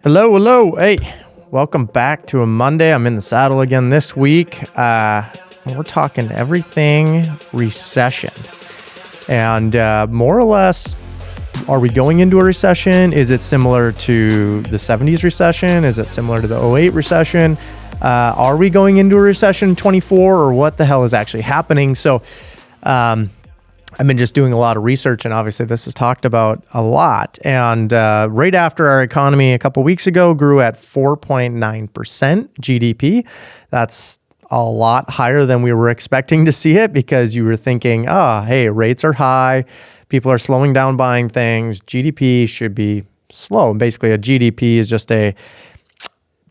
Hello, hello. Hey, welcome back to a Monday. I'm in the saddle again this week. We're talking everything recession. And more or less, are we going into a recession? Is it similar to the 70s recession? Is it similar to the 08 recession? Are we going into a recession in 24, or what the hell is actually happening? So I've been just doing a lot of research, and obviously this is talked about a lot. And right after our economy a couple weeks ago grew at 4.9% GDP, that's a lot higher than we were expecting to see it, because you were thinking, hey, rates are high, people are slowing down buying things, GDP should be slow. Basically, a GDP is just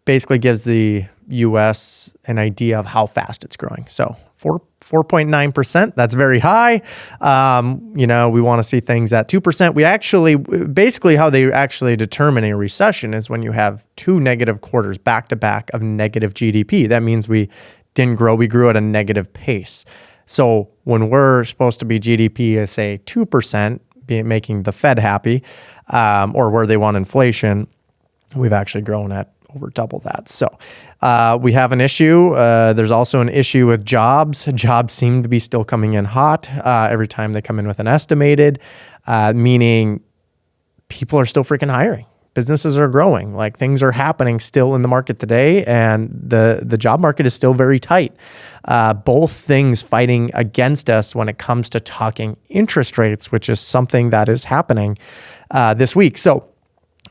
basically gives the US an idea of how fast it's growing. So 4.9%, that's very high. We want to see things at 2%. We actually, basically how they actually determine a recession is when you have two negative quarters back to back of negative GDP. That means we didn't grow, we grew at a negative pace. So when we're supposed to be GDP is say 2%, making the Fed happy, or where they want inflation, we've actually grown at over double that. So we have an issue. There's also an issue with jobs. Jobs seem to be still coming in hot every time they come in with an estimated, meaning people are still freaking hiring. Businesses are growing. Like, things are happening still in the market today, and the job market is still very tight. Both things fighting against us when it comes to talking interest rates, which is something that is happening this week. So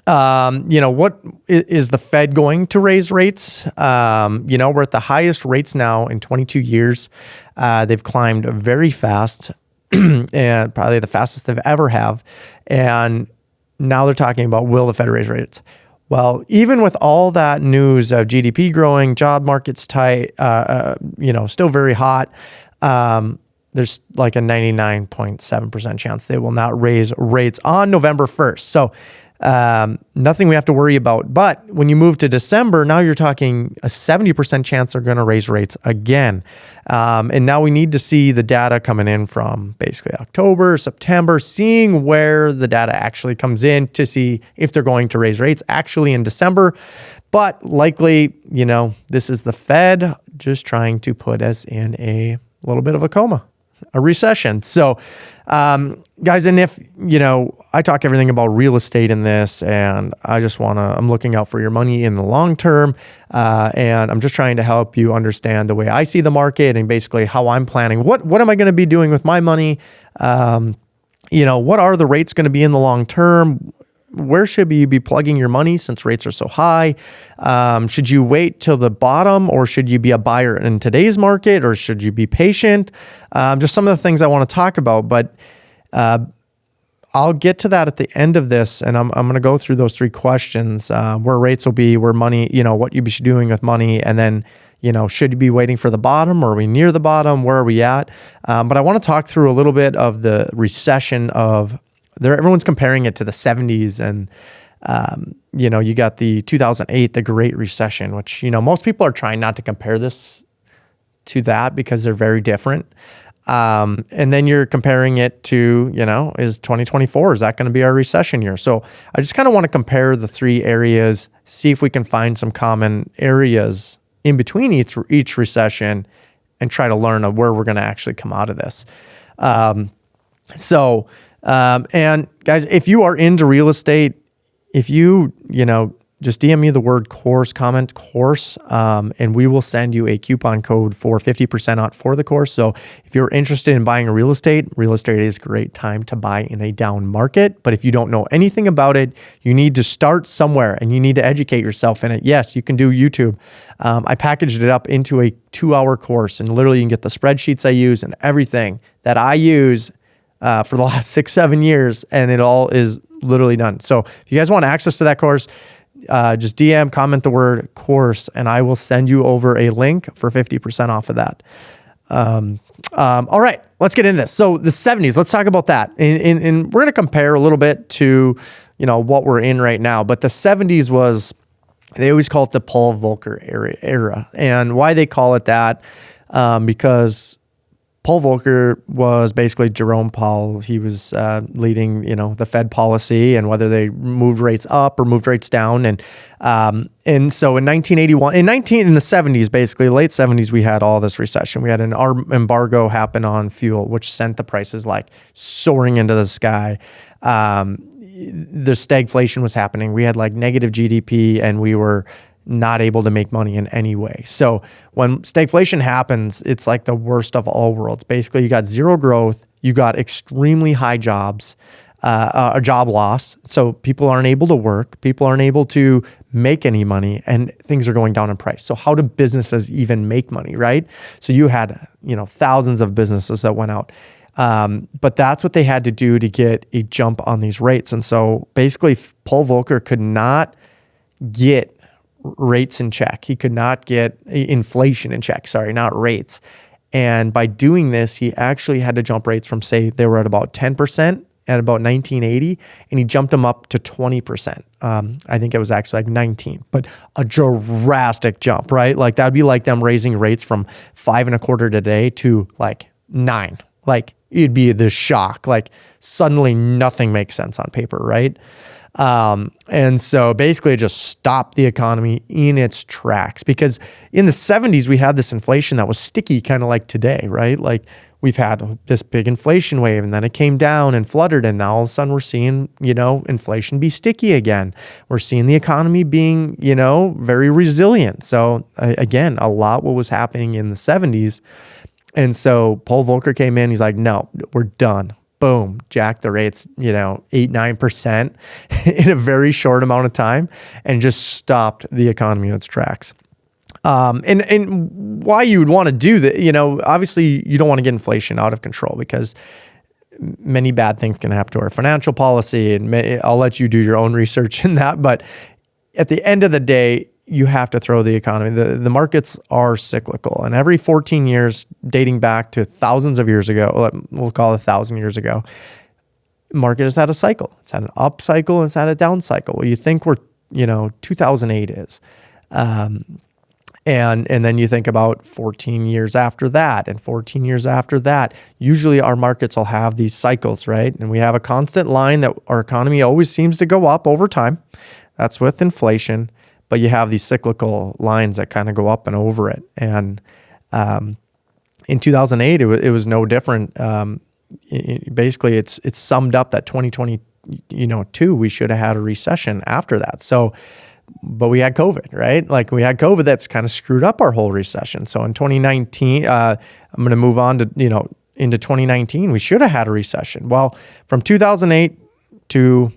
what is the Fed going to raise rates? We're at the highest rates now in 22 years. They've climbed very fast and probably the fastest they've ever have. And now they're talking about, will the Fed raise rates? Well, even with all that news of GDP growing, job market's tight, still very hot, there's like a 99.7% chance they will not raise rates on November 1st. So nothing we have to worry about. But when you move to December, now you're talking a 70% chance they're going to raise rates again. And now we need to see the data coming in from basically October, September, seeing where the data actually comes in to see if they're going to raise rates actually in December. But likely, this is the Fed just trying to put us in a little bit of a coma, a recession. So, guys, and if, I talk everything about real estate in this, and I'm looking out for your money in the long term. And I'm just trying to help you understand the way I see the market and basically how I'm planning. What am I going to be doing with my money? What are the rates going to be in the long term? Where should you be plugging your money since rates are so high? Should you wait till the bottom, or should you be a buyer in today's market, or should you be patient? Just some of the things I want to talk about, but I'll get to that at the end of this, and I'm going to go through those three questions, where rates will be, where money, what you should be doing with money, and then, should you be waiting for the bottom, or are we near the bottom? Where are we at? But I want to talk through a little bit of the recession everyone's comparing it to the 70s, and, you got the 2008, the Great Recession, which, most people are trying not to compare this to that because they're very different. And then you're comparing it to, is 2024, is that going to be our recession year? So I just kind of want to compare the three areas, see if we can find some common areas in between each recession, and try to learn where we're going to actually come out of this. And guys, if you are into real estate, if you, just DM me the word course, comment course, and we will send you a coupon code for 50% off for the course. So if you're interested in buying real estate is a great time to buy in a down market. But if you don't know anything about it, you need to start somewhere and you need to educate yourself in it. Yes, you can do YouTube. I packaged it up into a 2-hour course, and literally you can get the spreadsheets I use and everything that I use for the last 6-7 years, and it all is literally done. So if you guys want access to that course, just DM, comment the word course, and I will send you over a link for 50% off of that. All right, let's get into this. So the 70s, let's talk about that. And we're going to compare a little bit to, what we're in right now. But the 70s was, they always call it the 𝗨𝗿𝗍𝗱 era. And why they call it that, because Paul Volcker was basically Jerome Powell. He was leading, the Fed policy and whether they moved rates up or moved rates down. And so in 1981, in the 70s, basically late 70s, we had all this recession. We had an embargo happen on fuel, which sent the prices like soaring into the sky. The stagflation was happening. We had like negative GDP, and we were not able to make money in any way. So when stagflation happens, it's like the worst of all worlds. Basically, you got zero growth, you got extremely high jobs, a job loss. So people aren't able to work, people aren't able to make any money, and things are going down in price. So how do businesses even make money, right? So you had, thousands of businesses that went out. But that's what they had to do to get a jump on these rates. And so basically, Paul Volcker could not get rates in check. He could not get inflation in check, not rates. And by doing this, he actually had to jump rates from, say, they were at about 10% at about 1980, and he jumped them up to 20%. I think it was actually like 19, but a drastic jump, right? Like that'd be like them raising rates from 5.25% today to like 9. Like it'd be the shock. Like suddenly nothing makes sense on paper, right? And so basically it just stopped the economy in its tracks, because in the 70s, we had this inflation that was sticky, kind of like today, right? Like we've had this big inflation wave, and then it came down and fluttered. And now all of a sudden we're seeing, inflation be sticky again. We're seeing the economy being, very resilient. So again, a lot what was happening in the 70s. And so Paul Volcker came in, he's like, no, we're done. Boom, jack the rates, 8-9% in a very short amount of time, and just stopped the economy in its tracks. And why you would want to do that, obviously you don't want to get inflation out of control, because many bad things can happen to our financial policy, and I'll let you do your own research in that. But at the end of the day, you have to throw the economy. The markets are cyclical, and every 14 years, dating back to thousands of years ago, we'll call it 1,000 years ago, market has had a cycle. It's had an up cycle, and it's had a down cycle. Well, you think we're, 2008 is, and then you think about 14 years after that, and 14 years after that. Usually our markets will have these cycles, right? And we have a constant line that our economy always seems to go up over time. That's with inflation. But you have these cyclical lines that kind of go up and over it. And in 2008, it was no different. Basically, it's summed up that 2022, we should have had a recession after that. So, but we had COVID, right? Like we had COVID that's kind of screwed up our whole recession. So in 2019, I'm going to move on to, into 2019, we should have had a recession. Well, from 2008 to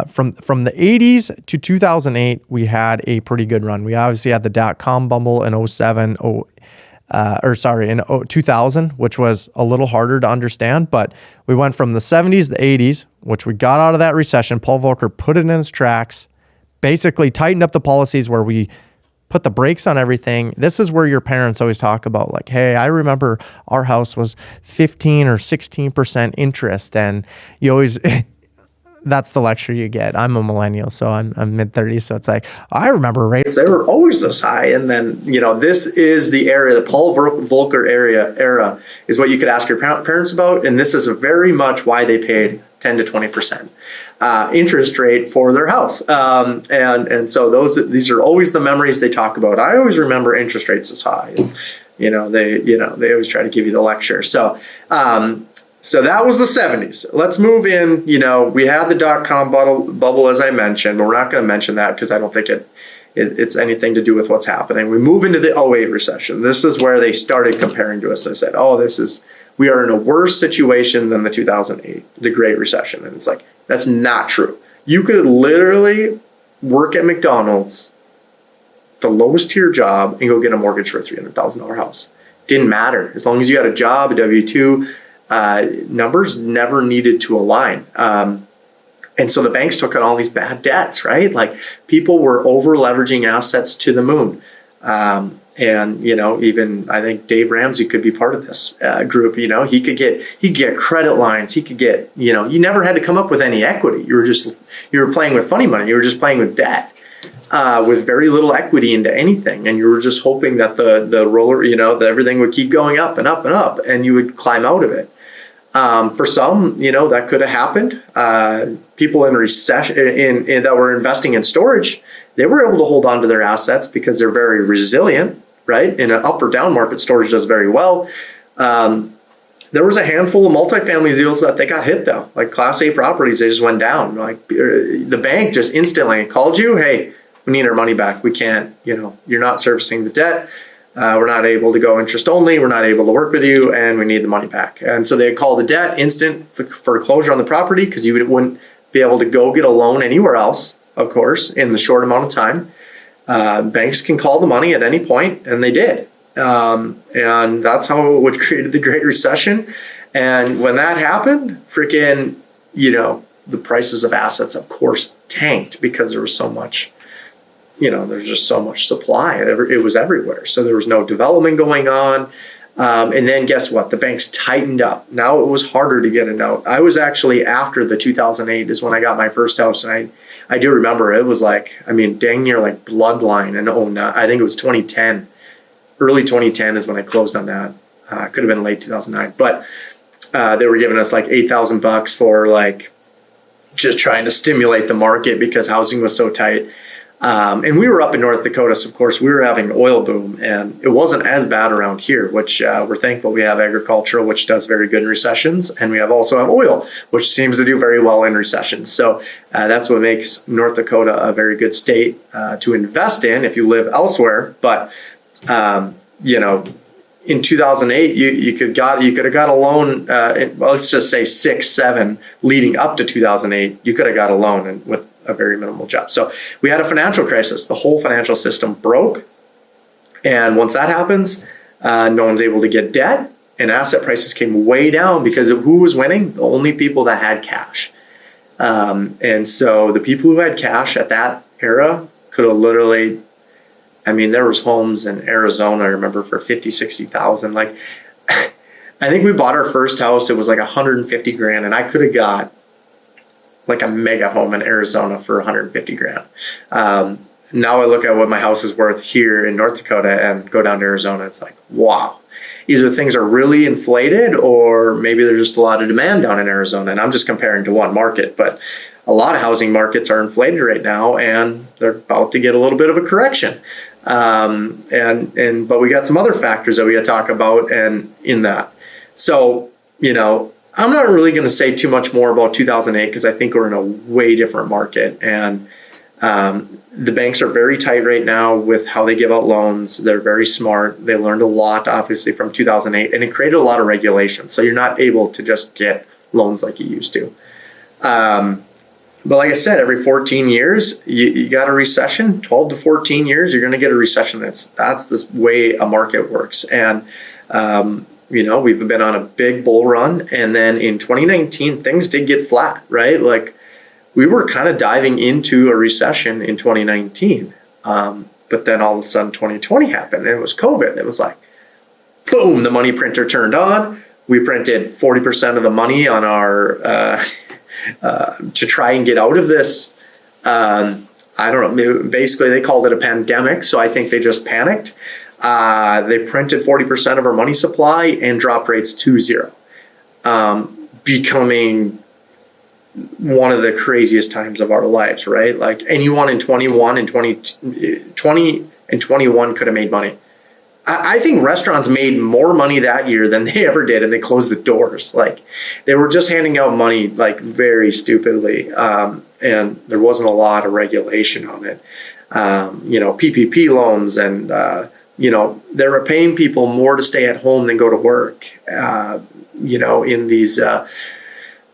from the 80s to 2008, we had a pretty good run. We obviously had the dot-com bubble in 2000, which was a little harder to understand. But we went from the 70s, the 80s, which we got out of that recession. Paul Volcker put it in its tracks, basically tightened up the policies where we put the brakes on everything. This is where your parents always talk about, like, hey, I remember our house was 15 or 16% interest. And you always... That's the lecture you get. I'm a millennial, so I'm mid-30s. So it's like, I remember rates, they were always this high. And then, this is the area, the Paul Volcker era is what you could ask your parents about. And this is very much why they paid 10 to 20% interest rate for their house. And so these are always the memories they talk about. I always remember interest rates as high. And, they always try to give you the lecture. So that was the 70s. Let's move in. We had the dot-com bubble, as I mentioned. We're not going to mention that because I don't think it's anything to do with what's happening. We move into the 08 recession. This is where they started comparing to us. They said, we are in a worse situation than the 2008, the Great Recession. And it's like, that's not true. You could literally work at McDonald's, the lowest tier job, and go get a mortgage for a $300,000 house. Didn't matter. As long as you had a job, a W-2, numbers never needed to align. And so the banks took on all these bad debts, right? Like people were over leveraging assets to the moon. And, even I think Dave Ramsey could be part of this group. He could get credit lines. He could get, you never had to come up with any equity. You were playing with funny money. You were just playing with debt. with very little equity into anything, and you were just hoping that the roller, that everything would keep going up and up and up, and you would climb out of it. For some, that could have happened. People in recession that were investing in storage, they were able to hold on to their assets because they're very resilient, right? In an up or down market, storage does very well. There was a handful of multifamily deals that they got hit though, like Class A properties, they just went down. Like the bank just instantly called you, hey, we need our money back. We can't, you're not servicing the debt. We're not able to go interest only. We're not able to work with you, and we need the money back. And so they call the debt instant foreclosure on the property because you wouldn't be able to go get a loan anywhere else, of course, in the short amount of time. Banks can call the money at any point, and they did. And that's how it created the Great Recession. And when that happened, freaking, the prices of assets, of course, tanked because there was so much. There's just so much supply. It was everywhere. So there was no development going on. And then guess what? The banks tightened up. Now it was harder to get a note. I was actually after the 2008 is when I got my first house. And I do remember it was dang near like bloodline. And I think it was 2010. Early 2010 is when I closed on that. Could have been late 2009. But they were giving us like $8,000 for just trying to stimulate the market because housing was so tight. And we were up in North Dakota, so of course we were having an oil boom, and it wasn't as bad around here, which we're thankful we have agricultural, which does very good in recessions, and we also have oil, which seems to do very well in recessions. So that's what makes North Dakota a very good state to invest in if you live elsewhere. But in 2008, you could have got a loan. Let's just say 6, 7 leading up to 2008. You could have got a loan and with a very minimal job. So we had a financial crisis. The whole financial system broke. And once that happens, no one's able to get debt, and asset prices came way down because of who was winning? The only people that had cash. And so the people who had cash at that era could have literally, there was homes in Arizona, I remember, for 50, 60,000. I think we bought our first house. It was like 150 grand, and I could have got like a mega home in Arizona for 150 grand. Now I look at what my house is worth here in North Dakota and go down to Arizona. It's like, wow, either things are really inflated or maybe there's just a lot of demand down in Arizona. And I'm just comparing to one market, but a lot of housing markets are inflated right now and they're about to get a little bit of a correction. But we got some other factors that we got to talk about and in that. So, I'm not really going to say too much more about 2008 because I think we're in a way different market. And the banks are very tight right now with how they give out loans. They're very smart. They learned a lot, obviously, from 2008, and it created a lot of regulation. So you're not able to just get loans like you used to. But like I said, every 14 years, you got a recession. 12 to 14 years, you're going to get a recession. That's the way a market works. And we've been on a big bull run. And then in 2019, things did get flat, right? We were kind of diving into a recession in 2019. But then all of a sudden 2020 happened and it was COVID. And it was like, boom, the money printer turned on. We printed 40% of the money on our, to try and get out of this. I don't know, basically they called it a pandemic. So I think they just panicked. They printed 40% of our money supply and dropped rates to 0, becoming one of the craziest times of our lives, right? Like anyone in 2020 and 21 could have made money. I think restaurants made more money that year than they ever did, and they closed the doors. They were just handing out money very stupidly, and there wasn't a lot of regulation on it. PPP loans and they were paying people more to stay at home than go to work, in these,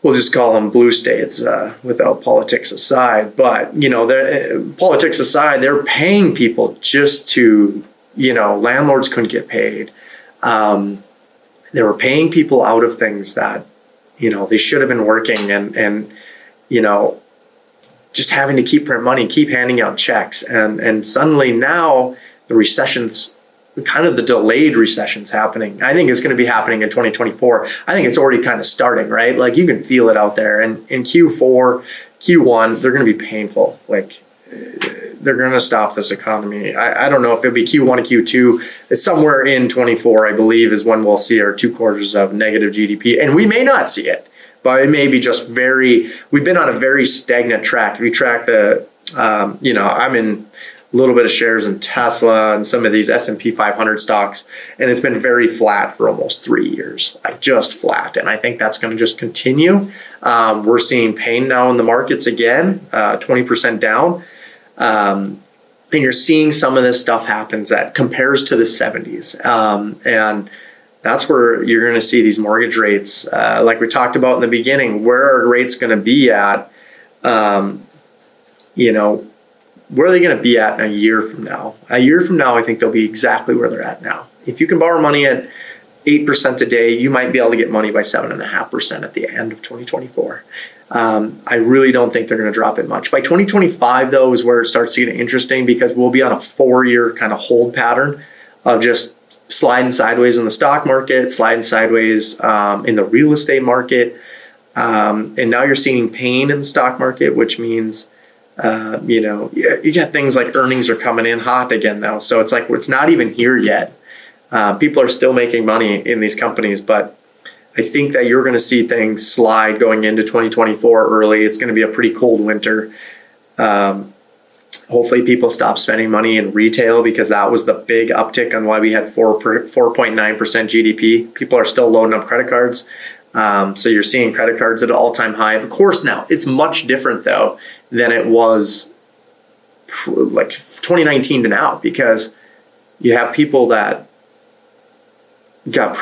we'll just call them blue states without politics aside. But, politics aside, they're paying people just to, landlords couldn't get paid. They were paying people out of things that, they should have been working and just having to keep print money, keep handing out checks. And suddenly now the recession's kind of the delayed recession's happening. I think it's going to be happening in 2024. I think it's already kind of starting, right? You can feel it out there. And in Q4, Q1, they're going to be painful. they're going to stop this economy. I don't know if it'll be Q1 or Q2. It's somewhere in 24, I believe, is when we'll see our 2 quarters of negative GDP. And we may not see it, but it may be just we've been on a very stagnant track. If you track I'm in a little bit of shares in Tesla and some of these S&P 500 stocks, and it's been very flat for almost 3 years, like just flat. And I think that's going to just continue. We're seeing pain now in the markets again, 20% down. And you're seeing some of this stuff happens that compares to the 70s. And that's where you're going to see these mortgage rates, like we talked about in the beginning, where are rates going to be at? Where are they going to be at in a year from now? A year from now, I think they'll be exactly where they're at now. If you can borrow money at 8% a day, you might be able to get money by 7.5% at the end of 2024. I really don't think they're going to drop it much. By 2025, though, is where it starts to get interesting, because we'll be on a 4-year kind of hold pattern of just sliding sideways in the stock market, sliding sideways in the real estate market. And now you're seeing pain in the stock market, which means you get things like earnings are coming in hot again now. So it's like, it's not even here yet. People are still making money in these companies, but I think that you're going to see things slide going into 2024 early. It's going to be a pretty cold winter. Hopefully people stop spending money in retail, because that was the big uptick on why we had 4.9% GDP. People are still loading up credit cards. So you're seeing credit cards at an all-time high. Of course, now it's much different though than it was like 2019 to now, because you have people that got,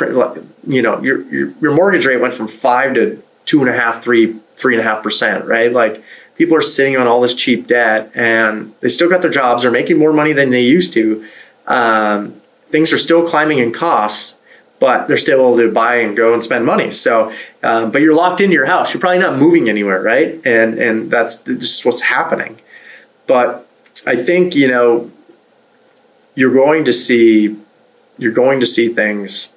your mortgage rate went from 5 to 2.5, 3.5%, right? Like, people are sitting on all this cheap debt and they still got their jobs, they're making more money than they used to. Things are still climbing in costs, but they're still able to buy and go and spend money. So, but you're locked into your house. You're probably not moving anywhere, right? And that's just what's happening. But I think, you're going to see things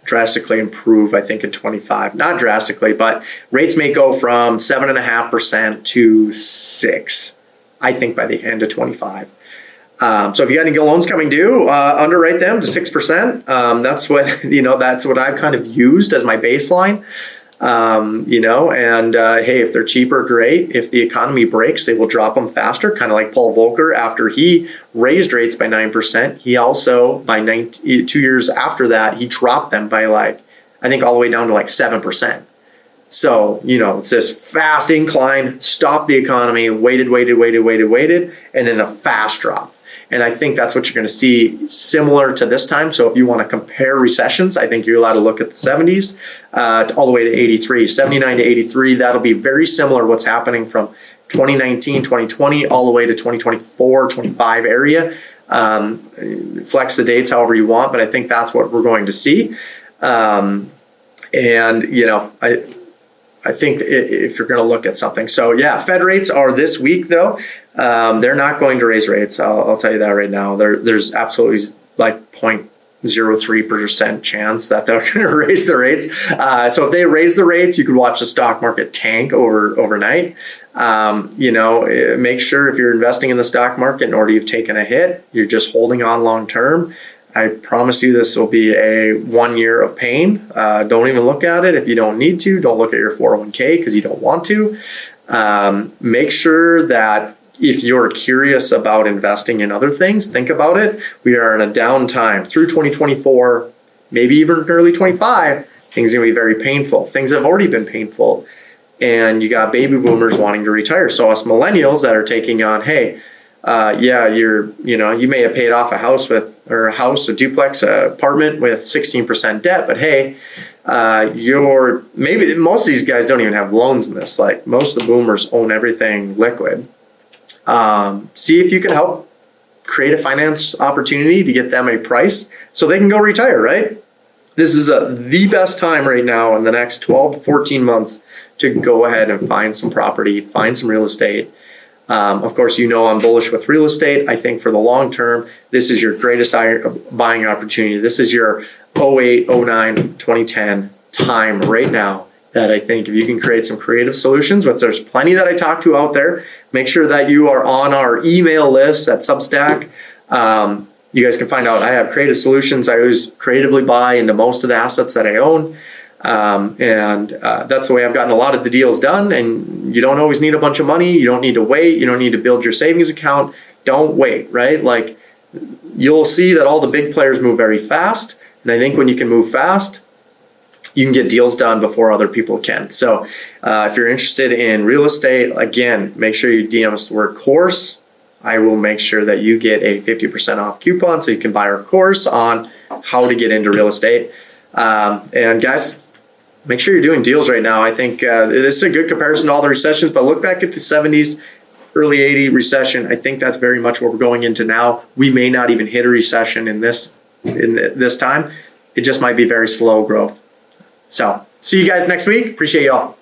drastically improve, I think, in 25. Not drastically, but rates may go from 7.5% to 6%, I think, by the end of 25. So if you got any loans coming due, underwrite them to 6%. That's what I've kind of used as my baseline. Hey, if they're cheaper, great. If the economy breaks, they will drop them faster. Kind of like Paul Volcker, after he raised rates by 9%, he also, 2 years after that, he dropped them by I think all the way down to 7%. So, it's this fast incline, stopped the economy, waited, and then the fast drop. And I think that's what you're going to see similar to this time. So if you want to compare recessions, I think you're allowed to look at the 70s all the way to 83, 79 to 83. That'll be very similar what's happening from 2019, 2020, all the way to 2024, 25 area. Flex the dates however you want, but I think that's what we're going to see. I think if you're going to look at something. So yeah, Fed rates are this week though. They're not going to raise rates. I'll tell you that right now. There's absolutely 0.03% chance that they're going to raise the rates. So if they raise the rates, you could watch the stock market tank overnight. Make sure if you're investing in the stock market, or you've taken a hit, you're just holding on long term. I promise you this will be a 1 year of pain. Don't even look at it if you don't need to. Don't look at your 401k because you don't want to. Make sure that if you're curious about investing in other things, think about it. We are in a down time through 2024, maybe even early 25. Things are going to be very painful. Things have already been painful. And you got baby boomers wanting to retire. So us millennials that are taking on, hey, you may have paid off a duplex apartment with 16% debt, but hey, maybe most of these guys don't even have loans in this. Like, most of the boomers own everything liquid. See if you can help create a finance opportunity to get them a price so they can go retire, right? This is the best time right now in the next 12 to 14 months to go ahead and find some property, find some real estate. Of course, I'm bullish with real estate. I think for the long term, this is your greatest buying opportunity. This is your 08, 09, 2010 time right now. that I think if you can create some creative solutions, which there's plenty that I talk to out there, make sure that you are on our email list at Substack. You guys can find out I have creative solutions. I always creatively buy into most of the assets that I own. That's the way I've gotten a lot of the deals done. And you don't always need a bunch of money. You don't need to wait. You don't need to build your savings account. Don't wait, right? Like, you'll see that all the big players move very fast. And I think when you can move fast, you can get deals done before other people can. So if you're interested in real estate, again, make sure you DM us the word course. I will make sure that you get a 50% off coupon so you can buy our course on how to get into real estate. And guys, make sure you're doing deals right now. I think this is a good comparison to all the recessions, but look back at the 70s, early 80s recession. I think that's very much what we're going into now. We may not even hit a recession in this time. It just might be very slow growth. So see you guys next week. Appreciate y'all.